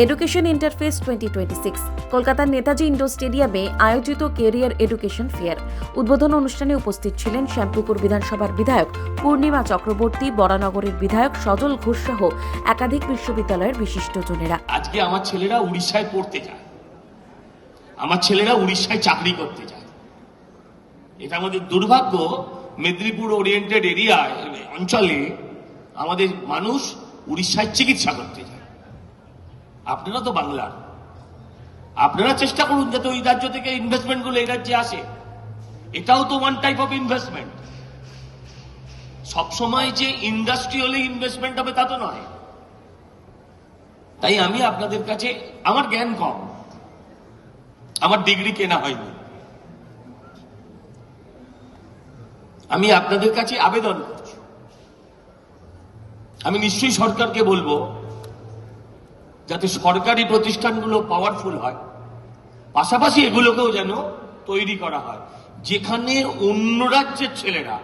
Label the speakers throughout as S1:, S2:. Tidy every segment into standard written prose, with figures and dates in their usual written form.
S1: Education interface 2026 কলকাতার Netaji indoor স্টেডিয়ামে আয়োজিত ক্যারিয়ার এডুকেশন ফেয়ার। উদ্বোধন অনুষ্ঠানে উপস্থিত ছিলেন শ্যামপুকুর বিধানসভার বিধায়ক পূর্ণিমা চক্রবর্তী, বরানগরের বিধায়ক সজল ঘোষ সহ একাধিক বিশ্ববিদ্যালয়ের বিশিষ্টজনেরা।
S2: আজকে আমার ছেলেরা উড়িষ্যায় পড়তে যায়, আমার ছেলেরা উড়িষ্যায় চাকরি করতে যায়। এটা আমাদের দুর্ভাগ্য। মেদিনীপুর ওরিয়েন্টেড এরিয়ায় অঞ্চলে আমাদের মানুষ উড়িষ্যায় চিকিৎসা করতে যায়। আপনারা তো বাংলার, আপনারা চেষ্টা করুন যাতে ওই রাজ্য থেকে ইনভেস্টমেন্ট গুলো এই রাজ্যে আসে। এটাও তো ওয়ান টাইপ অফ ইনভেস্টমেন্ট। সবসময় যে ইন্ডাস্ট্রিয়ালি ইনভেস্টমেন্ট হবে তা তো নয়। তাই আমি আপনাদের কাছে, আমার জ্ঞান কম, আমার ডিগ্রি কেনা হয়নি, আমি আপনাদের কাছে আবেদন করছি। আমি নিশ্চয়ই সরকারকে বলবো যাতে সরকারি প্রতিষ্ঠানগুলো পাওয়ারফুল হয়, পাশাপাশি এগুলোকেও যেন তৈরি করা হয় যেখানে অন্য রাজ্যের ছেলেরা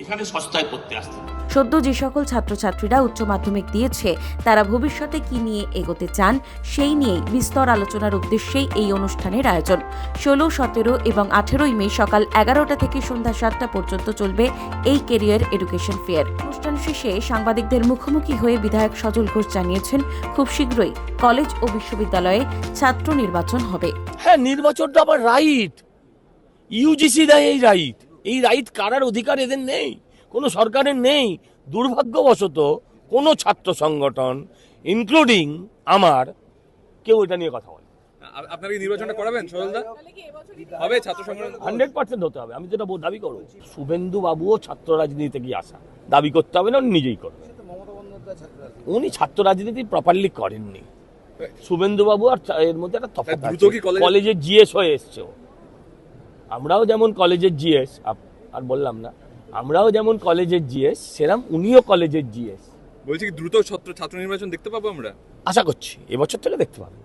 S2: এখানে সস্তায় পড়তে আসতে।
S1: সদ্য যে সকল ছাত্রছাত্রীরা উচ্চ মাধ্যমিক দিয়েছে তারা ভবিষ্যতে কি নিয়ে এগোতে চান সেই নিয়েই বিস্তর আলোচনার উদ্দেশ্যেই এই অনুষ্ঠানের আয়োজন। 16, 17 এবং 18 মে সকাল 11টা থেকে সন্ধ্যা 7টা পর্যন্ত চলবে এই ক্যারিয়ার এডুকেশন ফেয়ার। অনুষ্ঠান শেষে সাংবাদিকদের মুখোমুখি হয়ে বিধায়ক সজল ঘোষ জানিয়েছেন, খুব শীঘ্রই কলেজ ও বিশ্ববিদ্যালয়ে ছাত্র নির্বাচন হবে।
S3: হ্যাঁ, নির্বাচনটা আবার রাইট, ইউজিসি দেয় এই রাইট কারার অধিকার এদের নেই, কোনো সরকারের নেই। দুর্ভাগ্যবশত কোনো ছাত্র সংগঠন ইনক্লুডিং আমার কেউ এটা নিয়ে কথা বলে।
S4: আপনারা কি নির্বাচনটা করাবেন সজলদা? হবে ছাত্র সংগঠন
S3: 100% হতে হবে, আমি যেটা দাবি করব। শুভেন্দু বাবুও ছাত্র রাজনীতি থেকে আসা, দাবি করতে হবে না, উনি নিজেই করবেন। উনি ছাত্র রাজনীতি প্রপারলি করেননি। শুভেন্দু বাবু আর এর মধ্যে একটা তফাৎ আছে। কলেজের জিএস হয়ে এসছে, আমরাও যেমন কলেজের জিএস, আর বললাম না, আমরাও যেমন কলেজের জিএস সেরকম উনিও কলেজের জিএস।
S4: বলছি কি দ্রুত ছাত্র নির্বাচন দেখতে পাবো আমরা?
S3: আশা করছি এবছর থেকে দেখতে পাবো।